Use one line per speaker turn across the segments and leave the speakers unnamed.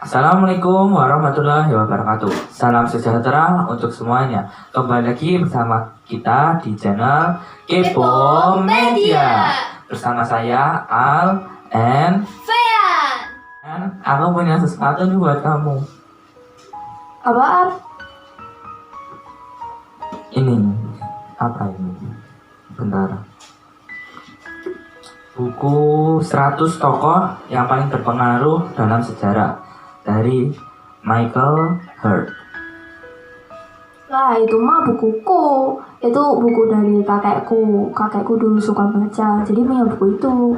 Assalamualaikum warahmatullahi wabarakatuh. Salam sejahtera untuk semuanya. Kembali lagi bersama kita di channel Kepo Media. Bersama saya Al and
Fean.
aku punya sesuatu nih buat kamu.
Apaan?
Ini apa ini? Bentar. Buku 100 tokoh yang paling berpengaruh dalam sejarah dari Michael Hurt.
Lah itu mah bukuku. Itu buku dari kakekku. Kakekku dulu suka baca, jadi punya buku itu.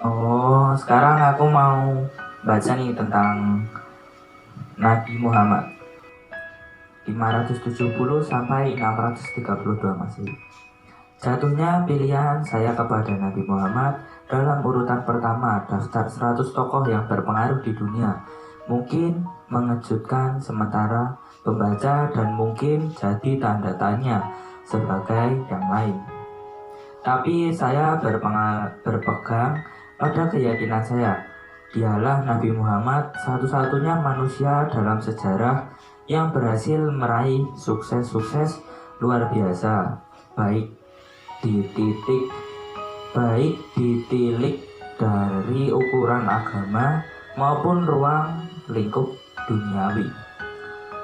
Oh, sekarang aku mau baca nih tentang Nabi Muhammad 570 sampai 632 Masehi. Jatuhnya pilihan saya kepada Nabi Muhammad dalam urutan pertama daftar 100 tokoh yang berpengaruh di dunia. Mungkin mengejutkan sementara pembaca dan mungkin jadi tanda tanya sebagai yang lain. Tapi saya berpegang pada keyakinan saya. Dialah Nabi Muhammad satu-satunya manusia dalam sejarah yang berhasil meraih sukses-sukses luar biasa, baik ditilik dari ukuran agama maupun ruang lingkup duniawi.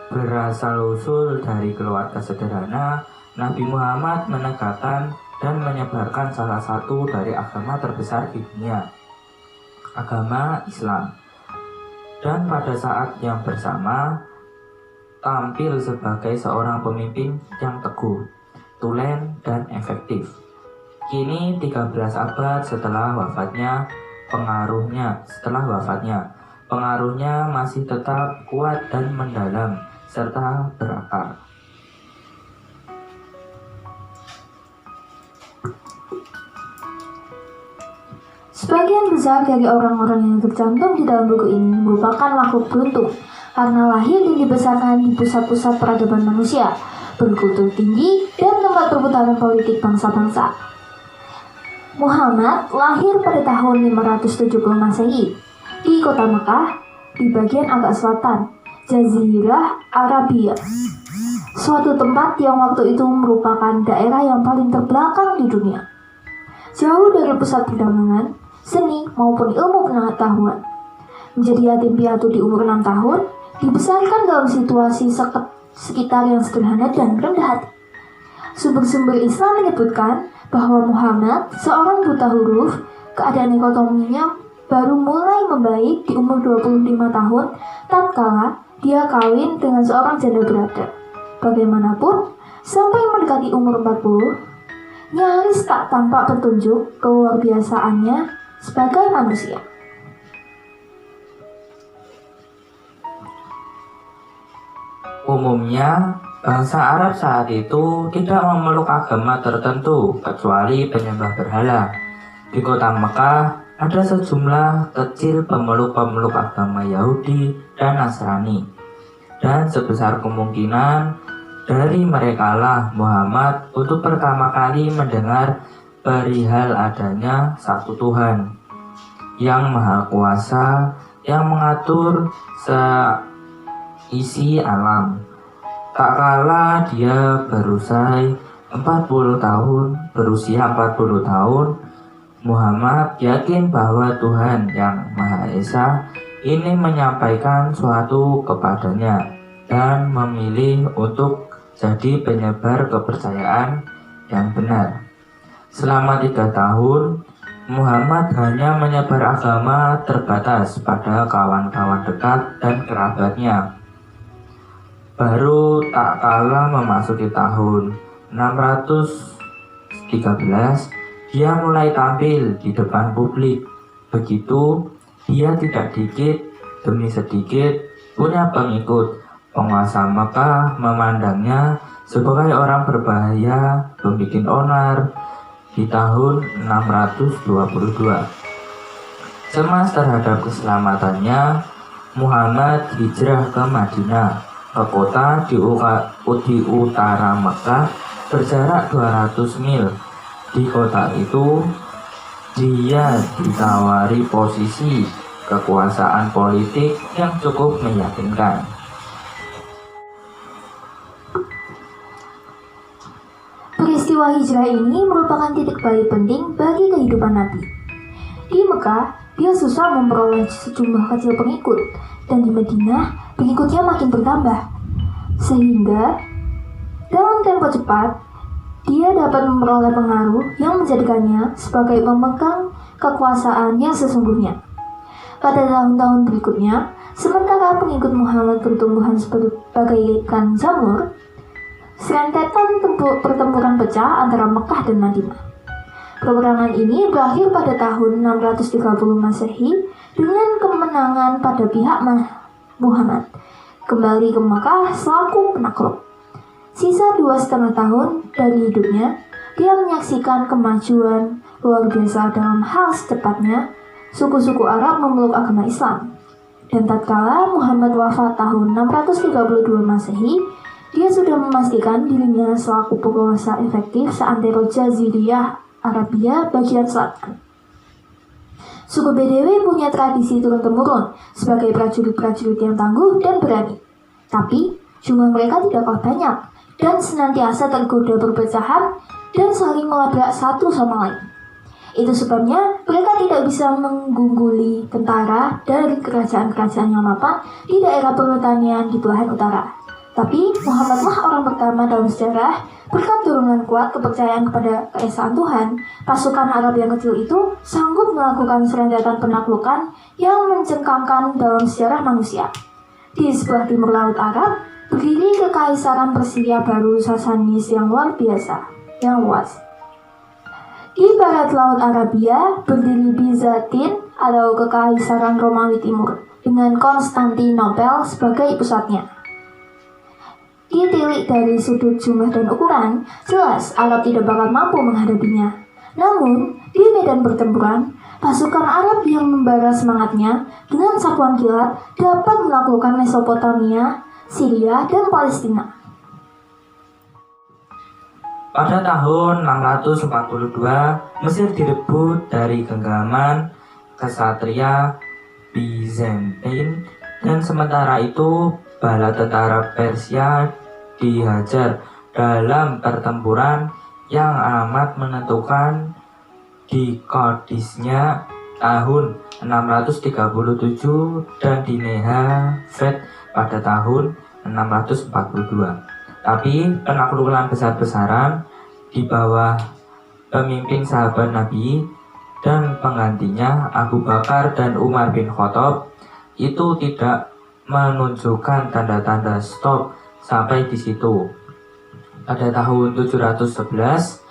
Berasal usul dari keluarga sederhana, Nabi Muhammad menegakkan dan menyebarkan salah satu dari agama terbesar di dunia, agama Islam. Dan pada saat yang bersama tampil sebagai seorang pemimpin yang teguh, tulen dan efektif. Kini 13 abad setelah wafatnya, pengaruhnya masih tetap kuat dan mendalam serta berakar.
Sebagian besar dari orang-orang yang tercantum di dalam buku ini merupakan makhluk beruntung karena lahir dan dibesarkan di pusat-pusat peradaban manusia, berkultur tinggi, dan tempat perputaran politik bangsa-bangsa. Muhammad lahir pada tahun 570 Masehi di kota Mekah di bagian agak selatan, Jazirah Arabia, suatu tempat yang waktu itu merupakan daerah yang paling terbelakang di dunia, jauh dari pusat perdagangan, seni maupun ilmu pengetahuan. Menjadi yatim piatu di umur 6 tahun, dibesarkan dalam situasi sekitar yang sederhana dan rendah hati. Sumber-sumber Islam menyebutkan bahwa Muhammad, seorang buta huruf, keadaan ekonominya baru mulai membaik di umur 25 tahun tatkala dia kawin dengan seorang janda berada. Bagaimanapun, sampai mendekati umur 40, nyaris tak tampak petunjuk keluar biasaannya sebagai manusia.
Umumnya, bangsa Arab saat itu tidak memeluk agama tertentu kecuali penyembah berhala. Di kota Mekah ada sejumlah kecil pemeluk-pemeluk agama Yahudi dan Nasrani. Dan sebesar kemungkinan dari merekalah Muhammad untuk pertama kali mendengar perihal adanya satu Tuhan yang Maha Kuasa yang mengatur isi alam. Tak kala dia berusia 40 tahun, Muhammad yakin bahwa Tuhan yang Maha Esa ini menyampaikan suatu kepadanya dan memilih untuk jadi penyebar kepercayaan yang benar. Selama 3 tahun, Muhammad hanya menyebar agama terbatas pada kawan-kawan dekat dan kerabatnya. Baru tak kala memasuki tahun 613, dia mulai tampil di depan publik. Begitu, dia tidak dikit demi sedikit punya pengikut. Penguasa Mekah memandangnya sebagai orang berbahaya, pembikin onar. Di tahun 622, cemas terhadap keselamatannya, Muhammad hijrah ke Madinah, ke kota di utara Mekah berjarak 200 mil. Di kota itu Dia ditawari posisi kekuasaan politik yang cukup meyakinkan.
Peristiwa hijrah ini merupakan titik balik penting bagi kehidupan Nabi. Di Mekah, dia susah memperoleh sejumlah kecil pengikut, dan di Madinah, pengikutnya makin bertambah. Sehingga, dalam tempo cepat, dia dapat memperoleh pengaruh yang menjadikannya sebagai pemegang kekuasaan yang sesungguhnya. Pada tahun-tahun berikutnya, sementara pengikut Muhammad bertumbuhan sebagai ikan jamur, serentetan pertempuran pecah antara Mekah dan Madinah. Peperangan ini berakhir pada tahun 630 Masehi dengan kemenangan pada pihak Muhammad, kembali ke Mekah selaku penakluk. Sisa 2,5 tahun dari hidupnya, dia menyaksikan kemajuan luar biasa dalam hal secepatnya suku-suku Arab memeluk agama Islam. Dan tatkala Muhammad wafat tahun 632 Masehi, dia sudah memastikan dirinya selaku penguasa efektif seantero Jaziriyah Arabia bagian selatan. Suku Bedewi punya tradisi turun-temurun sebagai prajurit-prajurit yang tangguh dan berani. Tapi, jumlah mereka tidak kalah banyak dan senantiasa tergoda perpecahan dan saling melabrak satu sama lain. Itu sebabnya mereka tidak bisa mengungguli tentara dari kerajaan-kerajaan yang mapan di daerah pertanian di belahan utara. Tapi Muhammadlah orang pertama dalam sejarah berkat turunan kuat kepercayaan kepada keesaan Tuhan, pasukan Arab yang kecil itu sanggup melakukan serentetan penaklukan yang mencengkangkan dalam sejarah manusia. Di sebelah timur laut Arab, berdiri kekaisaran Persia baru Sasanis yang luar biasa, yang luas. Di barat laut Arabia, berdiri Bizantin atau kekaisaran Romawi Timur, dengan Konstantinopel sebagai pusatnya. Ditilik dari sudut jumlah dan ukuran, jelas Arab tidak bakal mampu menghadapinya. Namun, di medan pertempuran, pasukan Arab yang membara semangatnya dengan satuan kilat dapat menaklukkan Mesopotamia, Syria, dan Palestina.
Pada tahun 642, Mesir direbut dari genggaman kesatria Bizantin, dan sementara itu bala tentara Persia dihajar dalam pertempuran yang amat menentukan di Qadisnya tahun 637 dan di Nehavet pada tahun 642. Tapi penaklukan besar-besaran di bawah pemimpin sahabat Nabi dan penggantinya Abu Bakar dan Umar bin Khattab itu tidak menunjukkan tanda-tanda stop sampai di situ. Pada tahun 711,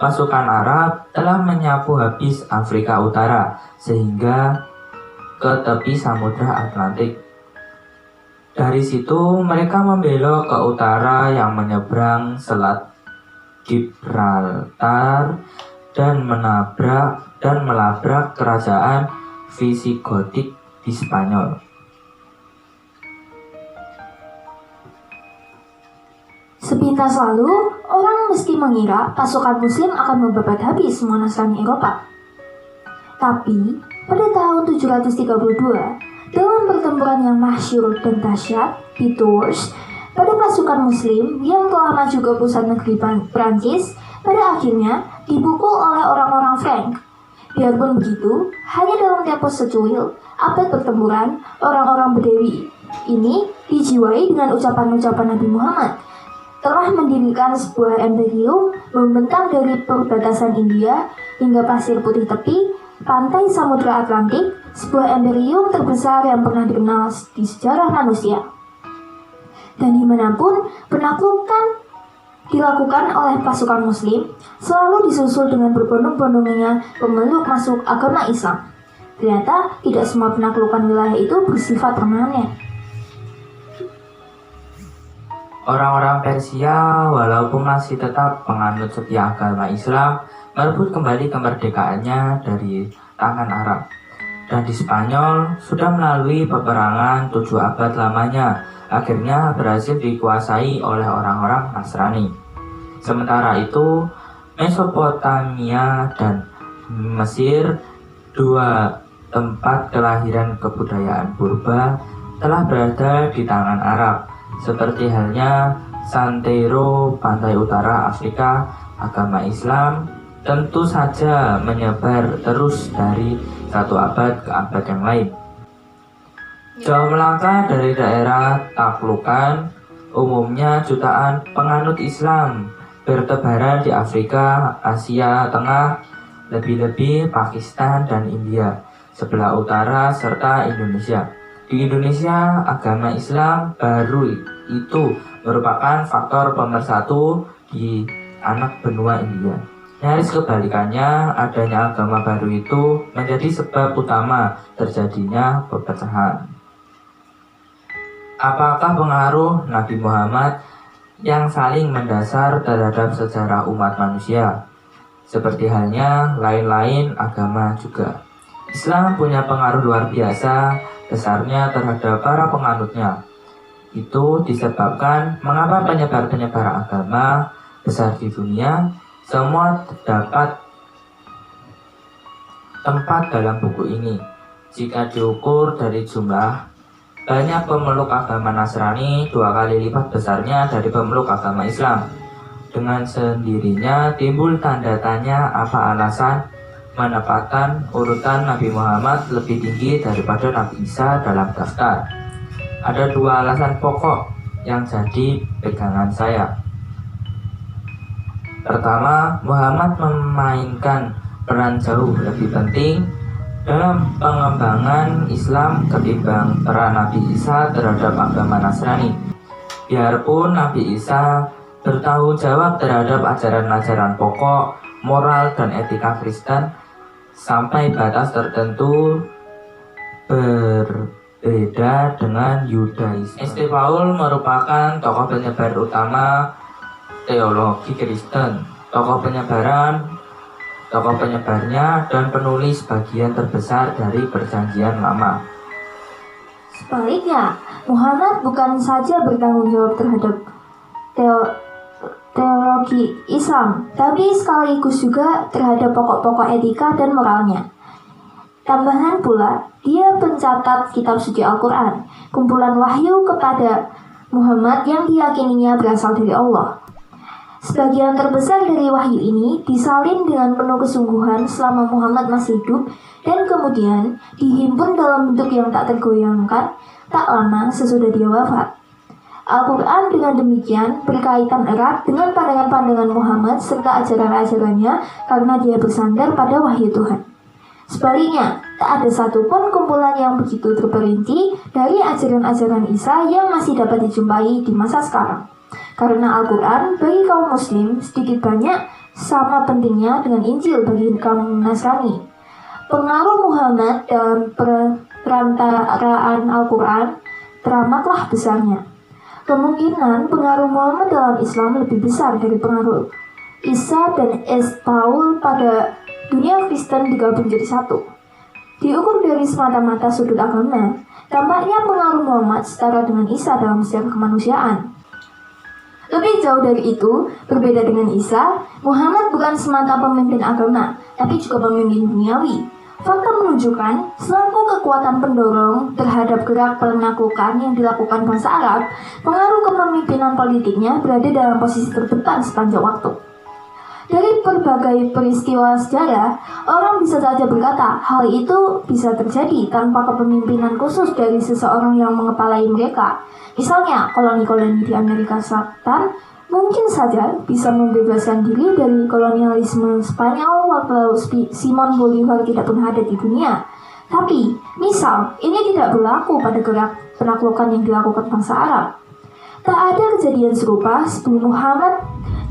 pasukan Arab telah menyapu habis Afrika Utara sehingga ke tepi Samudra Atlantik. Dari situ mereka membelok ke utara yang menyeberang Selat Gibraltar dan melabrak kerajaan Visigotik di Spanyol.
Sepintas lalu, orang mesti mengira pasukan muslim akan membabat habis semua Nasrani Eropa. Tapi, pada tahun 732, dalam pertempuran yang masyhur dan dahsyat di Tours, pada pasukan muslim yang telah maju ke pusat negeri Prancis, pada akhirnya dipukul oleh orang-orang Frank. Biarpun begitu, hanya dalam tempo secuil abad pertempuran, orang-orang Bedewi ini dijiwai dengan ucapan-ucapan Nabi Muhammad telah mendirikan sebuah imperium membentang dari perbatasan India hingga pasir putih tepi pantai Samudra Atlantik, sebuah imperium terbesar yang pernah dikenal di sejarah manusia. Dan dimanapun penaklukan dilakukan oleh pasukan muslim selalu disusul dengan berbondong-bondongnya pemeluk masuk agama Islam. Ternyata tidak semua penaklukan wilayah itu bersifat permanen.
Orang-orang Persia walaupun masih tetap menganut setia agama Islam merebut kembali kemerdekaannya dari tangan Arab. Dan di Spanyol sudah melalui peperangan 7 abad lamanya akhirnya berhasil dikuasai oleh orang-orang Nasrani. Sementara itu Mesopotamia dan Mesir, dua tempat kelahiran kebudayaan purba, telah berada di tangan Arab, seperti halnya Santero, pantai utara Afrika. Agama Islam tentu saja menyebar terus dari satu abad ke abad yang lain. Jauh melangkah dari daerah taklukan, umumnya jutaan penganut Islam bertebaran di Afrika, Asia Tengah, lebih-lebih Pakistan dan India, sebelah utara serta Indonesia. Di Indonesia, agama Islam baru itu merupakan faktor pemersatu di anak benua India. Nyaris kebalikannya, adanya agama baru itu menjadi sebab utama terjadinya perpecahan. Apakah pengaruh Nabi Muhammad yang saling mendasar terhadap sejarah umat manusia? Seperti halnya lain-lain agama juga. Islam punya pengaruh luar biasa besarnya terhadap para penganutnya. Itu disebabkan mengapa penyebar-penyebar agama besar di dunia semua terdapat tempat dalam buku ini. Jika diukur dari jumlah, banyak pemeluk agama Nasrani 2 kali lipat besarnya dari pemeluk agama Islam. Dengan sendirinya timbul tanda tanya apa alasan menempatkan urutan Nabi Muhammad lebih tinggi daripada Nabi Isa dalam daftar. Ada 2 alasan pokok yang jadi pegangan saya. Pertama, Muhammad memainkan peran jauh lebih penting dalam pengembangan Islam ketimbang peran Nabi Isa terhadap agama Nasrani. Biarpun Nabi Isa bertanggung jawab terhadap ajaran-ajaran pokok, moral dan etika Kristen sampai batas tertentu berbeda dengan Yudaisme. St. Paul merupakan tokoh penyebar utama teologi Kristen, tokoh penyebarnya dan penulis bagian terbesar dari Perjanjian Lama.
Sebaliknya, Muhammad bukan saja bertanggung jawab terhadap teologi Islam, tapi sekaligus juga terhadap pokok-pokok etika dan moralnya. Tambahan pula, dia pencatat kitab suci Al-Quran, kumpulan wahyu kepada Muhammad yang diyakininya berasal dari Allah. Sebagian terbesar dari wahyu ini disalin dengan penuh kesungguhan selama Muhammad masih hidup dan kemudian dihimpun dalam bentuk yang tak tergoyangkan tak lama sesudah dia wafat. Al-Quran dengan demikian berkaitan erat dengan pandangan-pandangan Muhammad serta ajaran-ajarannya karena dia bersandar pada wahyu Tuhan. Sebaliknya, tak ada satupun kumpulan yang begitu terperinci dari ajaran-ajaran Isa yang masih dapat dijumpai di masa sekarang. Karena Al-Quran bagi kaum Muslim sedikit banyak sama pentingnya dengan Injil bagi kaum Nasrani. Pengaruh Muhammad dalam perantaraan Al-Quran teramatlah besarnya. Kemungkinan pengaruh Muhammad dalam Islam lebih besar dari pengaruh Isa dan St. Paul pada dunia Kristen digabung jadi satu. Diukur dari semata-mata sudut agama, tampaknya pengaruh Muhammad setara dengan Isa dalam sejarah kemanusiaan. Lebih jauh dari itu, berbeda dengan Isa, Muhammad bukan semata pemimpin agama, tapi juga pemimpin duniawi. Fakta menunjukkan, selaku kekuatan pendorong terhadap gerak penaklukan yang dilakukan bangsa Arab, pengaruh kepemimpinan politiknya berada dalam posisi terdepan sepanjang waktu. Dari berbagai peristiwa sejarah, orang bisa saja berkata hal itu bisa terjadi tanpa kepemimpinan khusus dari seseorang yang mengepalai mereka. Misalnya, koloni-koloni di Amerika Selatan mungkin saja bisa membebaskan diri dari kolonialisme Spanyol waktu Simon Bolivar tidak pernah ada di dunia. Tapi, misal, ini tidak berlaku pada gerak penaklukan yang dilakukan bangsa Arab. Tak ada kejadian serupa sebelum Muhammad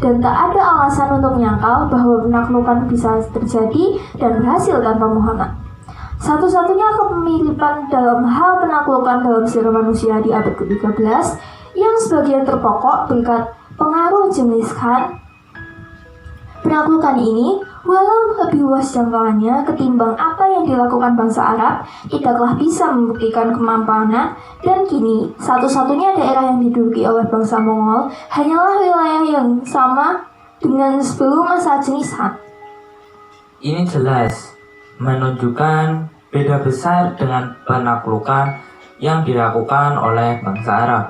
dan tak ada alasan untuk menyangkal bahwa penaklukan bisa terjadi dan berhasil tanpa Muhammad. Satu-satunya kemiripan dalam hal penaklukan dalam sejarah manusia di abad ke-13 yang sebagian terpokok berkat pengaruh Genghis Khan. Penaklukan ini, walau lebih luas jangkauannya ketimbang apa yang dilakukan bangsa Arab, tidaklah bisa membuktikan kemampuannya, dan kini satu-satunya daerah yang diduduki oleh bangsa Mongol hanyalah wilayah yang sama dengan sebelum masa Genghis Khan.
Ini jelas menunjukkan beda besar dengan penaklukan yang dilakukan oleh bangsa Arab.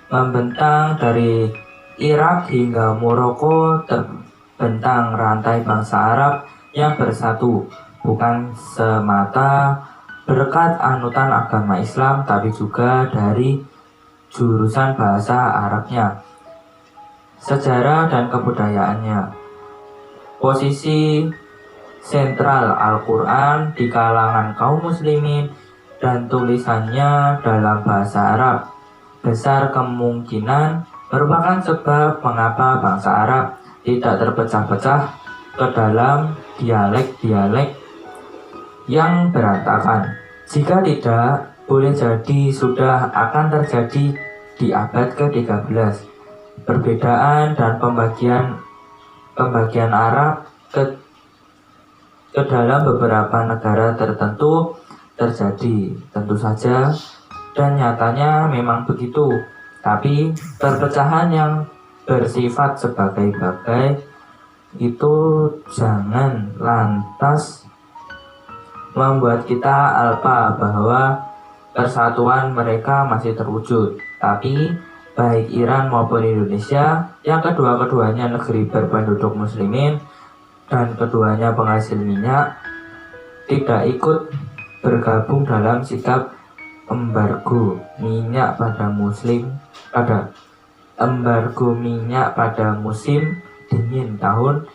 Membentang dari Irak hingga Maroko terbentang rantai bangsa Arab yang bersatu, bukan semata berkat anutan agama Islam, tapi juga dari jurusan bahasa Arabnya, sejarah dan kebudayaannya. Posisi sentral Al-Quran di kalangan kaum muslimin dan tulisannya dalam bahasa Arab besar kemungkinan merupakan sebab mengapa bangsa Arab tidak terpecah-pecah ke dalam dialek-dialek yang berantakan. Jika tidak, boleh jadi sudah akan terjadi di abad ke-13. Perbedaan dan pembagian Arab ke dalam beberapa negara tertentu terjadi, tentu saja, dan nyatanya memang begitu. Tapi perpecahan yang bersifat sebagai-bagai itu jangan lantas membuat kita alpa bahwa persatuan mereka masih terwujud. Tapi baik Iran maupun Indonesia, yang kedua-keduanya negeri berpenduduk muslimin dan keduanya penghasil minyak, tidak ikut bergabung dalam sikap embargo minyak pada musim dingin tahun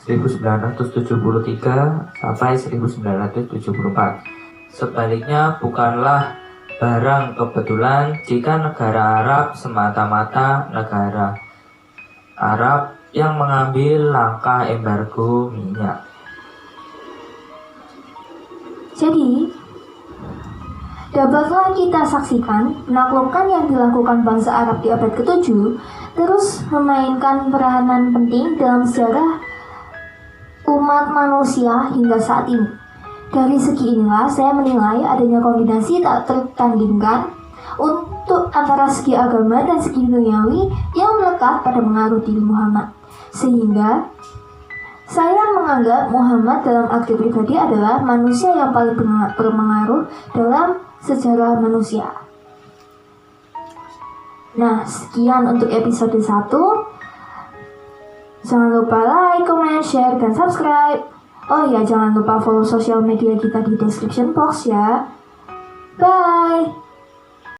1973 sampai 1974. Sebaliknya, bukanlah barang kebetulan jika negara Arab, semata-mata negara Arab, yang mengambil langkah embargo minyak.
Jadi, dapatlah kita saksikan penaklukan yang dilakukan bangsa Arab di abad ke-7 terus memainkan peranan penting dalam sejarah umat manusia hingga saat ini. Dari segi inilah saya menilai adanya kombinasi tak tertandingkan untuk antara segi agama dan segi duniawi yang melekat pada pengaruh diri Muhammad. Sehingga saya menganggap Muhammad dalam arti pribadi adalah manusia yang paling berpengaruh dalam sejarah manusia. Nah, sekian untuk episode 1. Jangan lupa like, comment, share, dan subscribe. Oh ya, jangan lupa follow sosial media kita di description box ya. Bye!